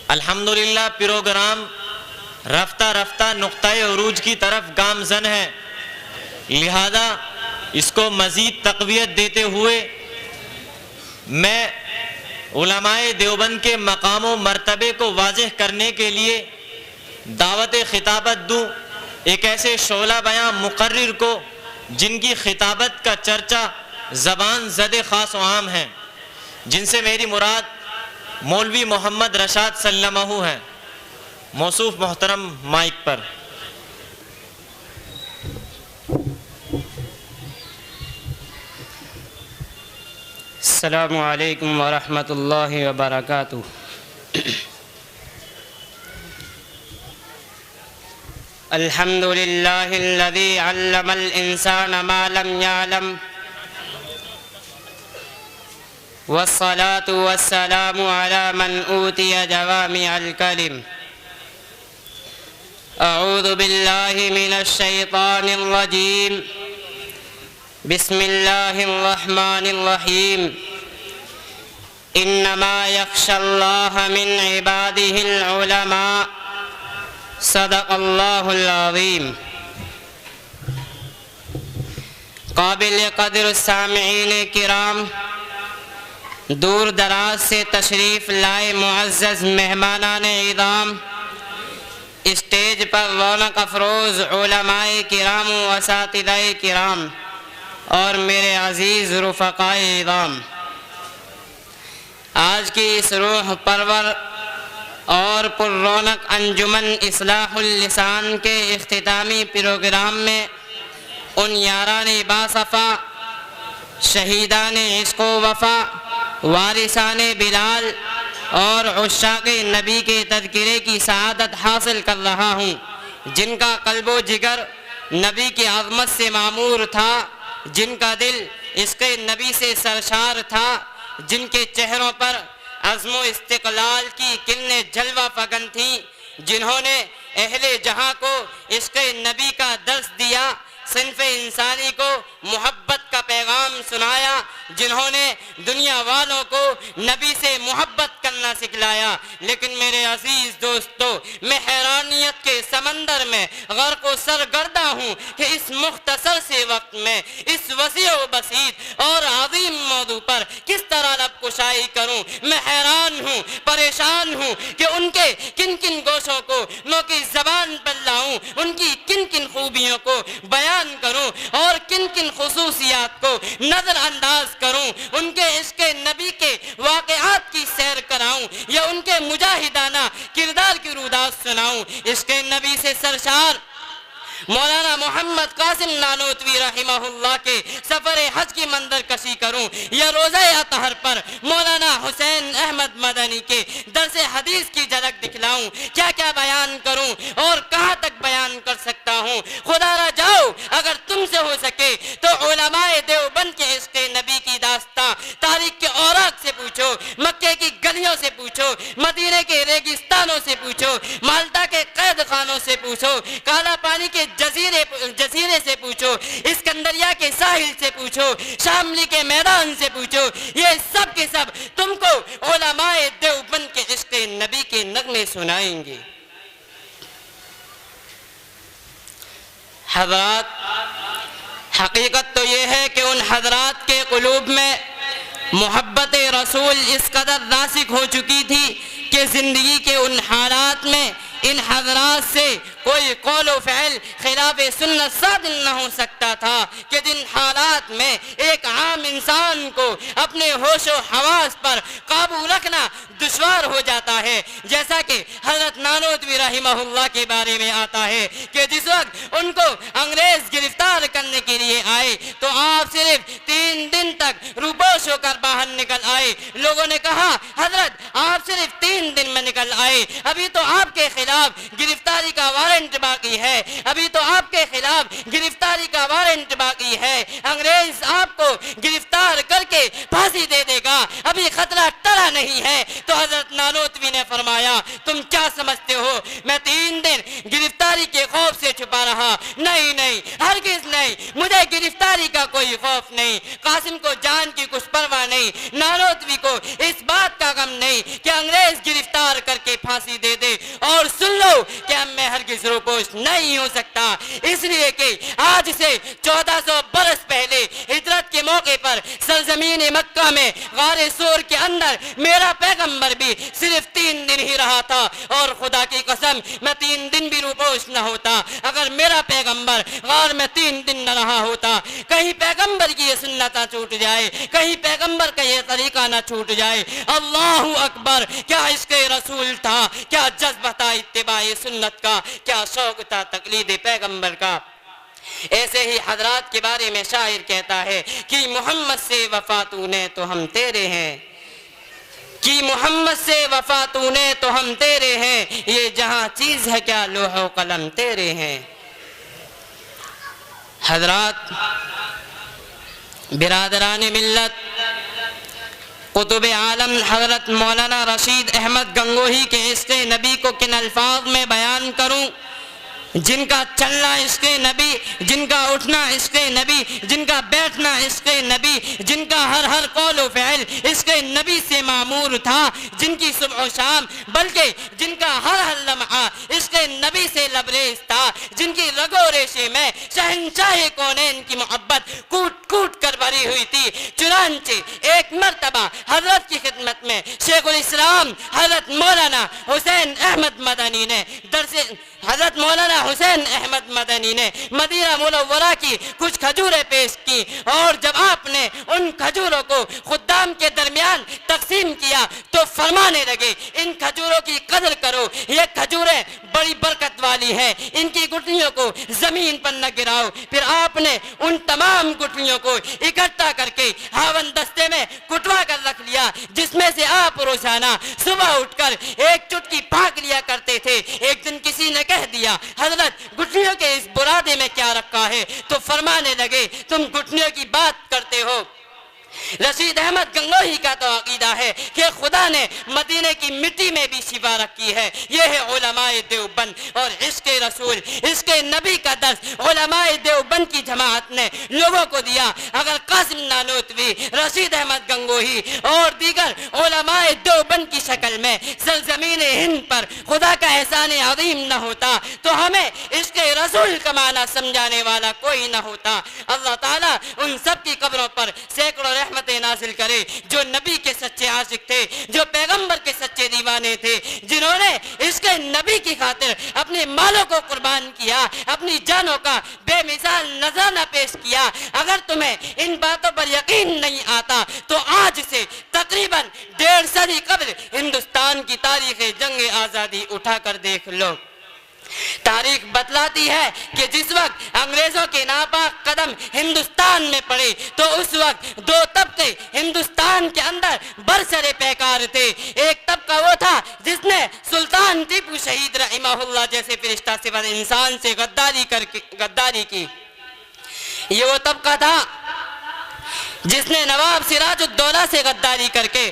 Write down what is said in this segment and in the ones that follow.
الحمدللہ پروگرام رفتہ رفتہ نقطۂ عروج کی طرف گامزن ہے، لہذا اس کو مزید تقویت دیتے ہوئے میں علماء دیوبند کے مقام و مرتبے کو واضح کرنے کے لیے دعوت خطابت دوں ایک ایسے شعلہ بیاں مقرر کو جن کی خطابت کا چرچا زبان زد خاص و عام ہے، جن سے میری مراد مولوی محمد رشاد سلمہ ہے۔ موصوف محترم مائک پر۔ السلام علیکم ورحمۃ اللہ وبرکاتہ۔ الحمد للہ الذی علم الانسان ما لم یعلم، والصلاة والسلام على من اوتی جوامع الکلم۔ اعوذ باللہ من الشیطان الرجیم، بسم اللہ الرحمن الرحیم۔ انما یخشی اللہ من عبادہ العلماء، صدق اللہ العظیم۔ قابل قدر سامعین کرام، دور دراز سے تشریف لائے معزز مہمانان اعظام، اسٹیج پر رونق افروز علماء کرام و اساتذہ کرام اور میرے عزیز رفقائے اعظام، آج کی اس روح پرور اور پر رونق انجمن اصلاح اللسان کے اختتامی پروگرام میں ان یاران باصفا، شہیدان عشق و وفا، وارثان بلال اور عشاق نبی کے تذکرے کی سعادت حاصل کر رہا ہوں، جن کا قلب و جگر نبی کی عظمت سے معمور تھا، جن کا دل عشق نبی سے سرشار تھا، جن کے چہروں پر عزم و استقلال کی کرنیں جلوہ فگن تھیں، جنہوں نے اہل جہاں کو عشق نبی کا درس دیا، صنف انسانی کو محبت کا پیغام سنایا، جنہوں نے دنیا والوں کو نبی سے محبت کرنا سکھلایا۔ لیکن میرے عزیز دوستو، میں حیرانیت کے سمندر میں غرق و سرگردہ ہوں کہ اس مختصر سے وقت میں اس وسیع و بسیط اور عظیم موضوع پر کس طرح لب کشائی کروں۔ میں حیران ہوں، پریشان ہوں کہ ان کے کن کن گوشوں کو نو کی زبان پر لاؤں، ان کی کن کن خوبیوں کو بیان کروں اور کن کن خصوصیات کو نظر انداز کروں، ان کے عشق نبی کے واقعات کی سیر کراؤں یا ان کے مجاہدانہ کردار کی روداد سناؤں۔ عشق نبی سے سرشار مولانا محمد قاسم نانوتوی رحمہ اللہ کے سفر حج کی منظر کشی کروں یا روزہ اطہر پر مولانا حسین احمد مدنی کے درس حدیث کی جھلک دکھلاؤں، کیا کیا بیان کروں اور کہاں تک بیان کر سکتا ہوں۔ خدا را جاؤ اگر تم سے ہو سکے تو علماء دیوبند کے عشق نبی کی داستاں تاریخ کے اوراق سے پوچھو، مکے کی گلیوں سے پوچھو، مدینے کے ریگستانوں سے پوچھو، مالٹا کے قید خانوں سے پوچھو، کالا پانی کے جزیرے سے پوچھو، اسکندریہ کے ساحل سے پوچھو، شاملی کے میدان سے پوچھو، یہ سب کے سب تم کو علماء دیوبند کے عشق نبی کے نغمے سنائیں گے۔ حضرات، حقیقت تو یہ ہے کہ ان حضرات کے قلوب میں محبت رسول اس قدر راسخ ہو چکی تھی کہ زندگی کے ان حالات میں ان حضرات سے کوئی قول و فعل خلاف سنت صادر نہ ہو سکتا تھا کہ جن حالات میں ایک عام انسان کو اپنے ہوش و حواس پر قابو رکھنا دشوار ہو جاتا ہے، جیسا کہ حضرت نانوتوی رحمہ اللہ کے بارے میں آتا ہے کہ جس وقت ان کو انگریز گرفتار کرنے کے لیے آئے تو آپ صرف 3 دن تک روپوش ہو کر باہر نکل آئے۔ لوگوں نے کہا حضرت آپ صرف 3 دن میں نکل آئے، ابھی تو آپ کے خلاف گرفتاری کا وارنٹ باقی ہے، ابھی تو آپ کے خلاف گرفتاری کا وارنٹ باقی ہے، انگریز آپ کو گرفتار کر کے پھانسی دے دے گا، ابھی خطرہ ٹلا نہیں ہے۔ تو حضرت نانوتوی نے فرمایا تم کیا سمجھتے ہو میں 3 دن گرفتاری کے کے خوف سے چھپا رہا. نہیں نہیں, ہرگز نہیں, مجھے گرفتاری کا کوئی خوف نہیں. قاسم کو جان کی کچھ پرواہ نہیں, نانوتوی کو اس بات کا غم نہیں کہ انگریز گرفتار کر کے پھانسی دے دے. اور سن لو کہ اب میں ہرگز روپوش نہیں ہو سکتا, اس لیے کہ آج سے 1400 برس پہلے ہجرت کے موقع پر سرزمین مکہ میں غار سور کے اندر میرا پیغمبر بھی صرف 3 دن ہی رہا تھا. اور خدا کی قسم میں 3 دن بھی روپوش نہ ہوتا اگر میرا پیغمبر غار میں 3 دن نہ رہا ہوتا. کہیں پیغمبر کی یہ سنت نہ چھوٹ جائے, کہیں پیغمبر کا یہ طریقہ نہ چھوٹ جائے. اللہ اکبر, کیا عشق رسول تھا, کیا جذبہ تھا اتباع سنت کا, کیا شوق تھا تقلید پیغمبر کا. ایسے ہی حضرات کے بارے میں شاعر کہتا ہے کہ محمد سے وفا تو نے تو ہم تیرے ہیں, کہ محمد سے وفا تو نے تو ہم تیرے ہیں, یہ جہاں چیز ہے کیا لوح و قلم تیرے ہیں. حضرات برادران ملت, قطب عالم حضرت مولانا رشید احمد گنگوہی کے عشق نبی کو کن الفاظ میں بیان کروں, جن کا چلنا عشق نبی, جن کا اٹھنا عشق نبی, جن کا بیٹھنا عشق نبی, جن کا ہر قول و فعل عشق نبی سے معمور تھا, جن کی صبح و شام بلکہ جن کا ہر لمحہ عشق نبی سے لبریز تھا, جن کی رگ و ریشے میں شہنشاہ کونین کی محبت کوٹ کوٹ کر بھری ہوئی تھی. چنانچہ ایک مرتبہ حضرت کی خدمت میں شیخ الاسلام حضرت مولانا حسین احمد مدنی نے حضرت مولانا حسین احمد مدنی نے مدینہ منورہ کی کچھ کھجوریں پیش کی, اور جب آپ نے ان کھجوروں کو خدام کے درمیان تقسیم کیا تو فرمانے لگے ان کھجوروں کی قدر کرو, یہ کھجوریں بڑی برکت والی ہیں, ان کی گٹلیوں کو زمین پر نہ گراؤ. پھر آپ نے ان تمام گٹلیوں کو اکٹھا کر کے ہاون دستے میں کٹوا کر رکھ لیا, جس میں سے آپ روزانہ صبح اٹھ کر ایک چٹکی پھانک لیا کرتے تھے. ایک دن کسی نے کہہ دیا حضرت گٹھلیوں کے اس برادے میں کیا رکھا ہے, تو فرمانے لگے تم گٹھلیوں کی بات کرتے ہو. رشید احمد گنگوہی کا تو عقیدہ ہے کہ خدا نے مدینہ کی مٹی میں بھی شفا رکھی ہے. یہ ہے علماء دیوبند, اور عشق رسول, عشق نبی کا درس علماء دیوبند کی جماعت نے لوگوں کو دیا. اگر قاسم نانوتوی, رشید احمد گنگوہی اور دیگر علماء دیوبند کی شکل میں سرزمین ہند پر خدا کا احسان عظیم نہ ہوتا تو ہمیں عشق رسول کا معنی سمجھانے والا کوئی نہ ہوتا. اللہ تعالیٰ ان سب کی قبروں پر سینکڑوں رحمتیں نازل کرے جو نبی کے سچے عاشق تھے, جو پیغمبر کے سچے دیوانے تھے, جنہوں نے عشق نبی کی خاطر اپنے مالوں کو قربان کیا, اپنی جانوں کا بے مثال نذرانہ پیش کیا. اگر تمہیں ان باتوں پر یقین نہیں آتا تو آج سے تقریباً 1.5 صدی قبل ہندوستان کی تاریخ جنگ آزادی اٹھا کر دیکھ لو. تاریخ بتلاتی ہے کہ جس وقت انگریزوں کے ناپاک قدم ہندوستان میں پڑے تو اس وقت 2 طبقے ہندوستان کے اندر برسر پیکار تھے. ایک طبقہ وہ تھا جس نے سلطان ٹیپو شہید رحمہ اللہ جیسے فرشتہ صفت انسان سے غداری کی. یہ وہ طبقہ تھا جس نے نواب سراج الدولہ سے غداری کر کے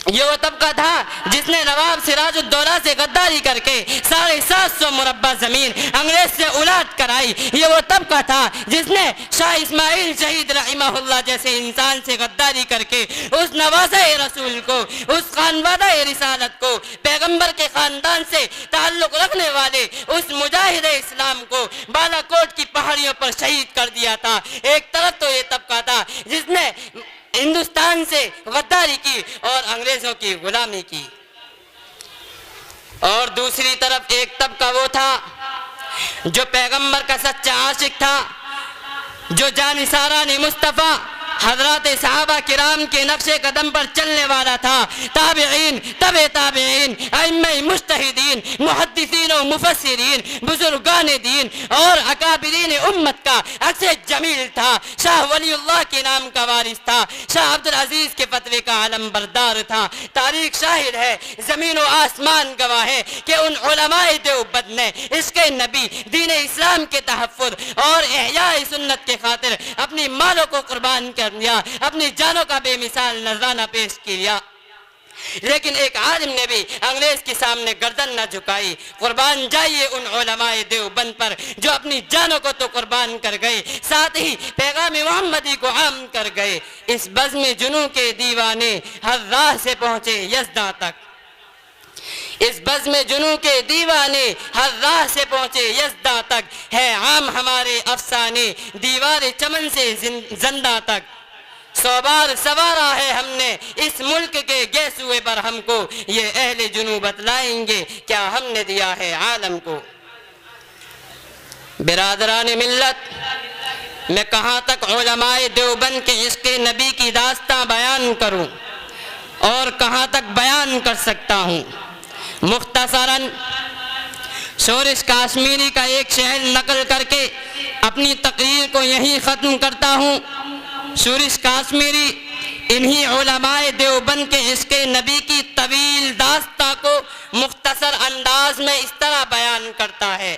یہ وہ طبقہ تھا جس نے نواب سراج الدولہ سے غداری کر کے 750 مربع زمین انگریز سے الٹ کرائی. یہ وہ طبقہ تھا جس نے شاہ اسماعیل شہید رحمہ اللہ جیسے انسان سے غداری کر کے اس نوازہ رسول کو, اس خانوادہ رسالت کو, پیغمبر کے خاندان سے تعلق رکھنے والے اس مجاہد اسلام کو بالا کوٹ کی پہاڑیوں پر شہید کر دیا تھا. ایک طرف تو یہ طبقہ تھا جس نے ہندوستان سے غداری کی اور انگریزوں کی غلامی کی, اور دوسری طرف ایک طبقہ وہ تھا جو پیغمبر کا سچا عاشق تھا, جو جانثاران مصطفیٰ حضرات صحابہ کرام کے نقش قدم پر چلنے والا تھا. تابعین, تبع تابعین, ائمہ مجتہدین, محدثین و مفسرین, بزرگان دین اور اکابرین امت کا عکس جمیل تھا. شاہ ولی اللہ کے نام کا وارث تھا, شاہ عبدالعزیز کے فتوے کا علم بردار تھا. تاریخ شاہد ہے, زمین و آسمان گواہ ہے کہ ان علماء دیوبند نے عشق نبی, دین اسلام کے تحفظ اور احیاء سنت کے خاطر اپنی مالوں کو قربان کر دیا, اپنی جانوں کا بے مثال نذرانہ پیش کیا. لیکن ایک عالم نے بھی انگریز کے سامنے گردن نہ جھکائی. قربان جائیے ان علماء دیوبند پر جو اپنی جانوں کو تو قربان کر گئے, ساتھ ہی پیغام محمدی کو عام کر گئے. اس بزم جنوں کے دیوانے ہر راہ سے پہنچے یزداں تک. اس بزم جنوں کے دیوانے ہر راہ سے پہنچے یزداں تک. ہے عام ہمارے افسانے دیوار چمن سے زندہ تک. 100 بار سوارا ہے ہم نے اس ملک کے گیسوئے پر ہم کو, یہ اہل جنوں بتلائیں گے کیا ہم نے دیا ہے عالم کو. برادران ملت, میں کہاں تک علماء دیوبند کے عشق نبی کی داستاں بیان کروں اور کہاں تک بیان کر سکتا ہوں. مختصراً شورش کاشمیری کا ایک شعر نقل کر کے اپنی تقریر کو یہیں ختم کرتا ہوں. شورش کاشمیری انہی علماء دیوبند کے عشق نبی کی طویل داستاں کو مختصر انداز میں اس طرح بیان کرتا ہے.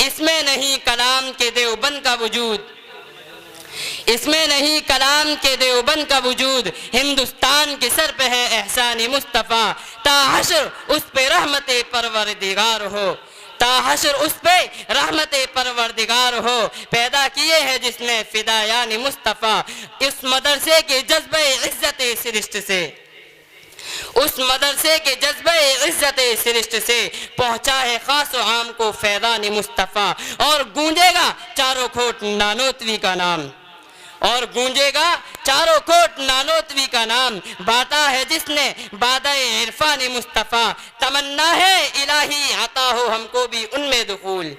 اس میں نہیں کلام کے دیوبند کا وجود, اس میں نہیں کلام کے دیوبند کا وجود, ہندوستان کے سر پہ ہے احسان مصطفیٰ, تا حشر اس پہ رحمت پروردگار ہو, تا حشر اس پہ رحمت پروردگار ہو. پیدا کیے ہے جس نے فدایان مصطفیٰ, اس مدرسے کے جذبہ عزت سرشت سے, اس مدرسے کے جذبہ عزت سرشت سے پہنچا ہے خاص و عام کو فیضان مصطفیٰ. اور گونجے گا چاروں کھوٹ نانوتوی کا نام, اور گونجے گا چاروں کوٹ نانوتوی کا نام. بانٹا ہے جس نے بادہ عرفان مصطفیٰ, تمنا ہے الہی عطا ہو ہم کو بھی ان میں دخول,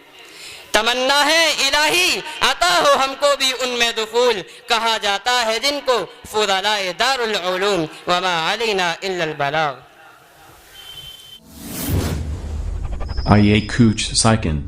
تمنا ہے الہی عطا ہو ہم کو بھی ان میں دخول. کہا جاتا ہے جن کو فضلاء دار العلوم, وما علینا الا البلاغ. آئیے کوچ سائکن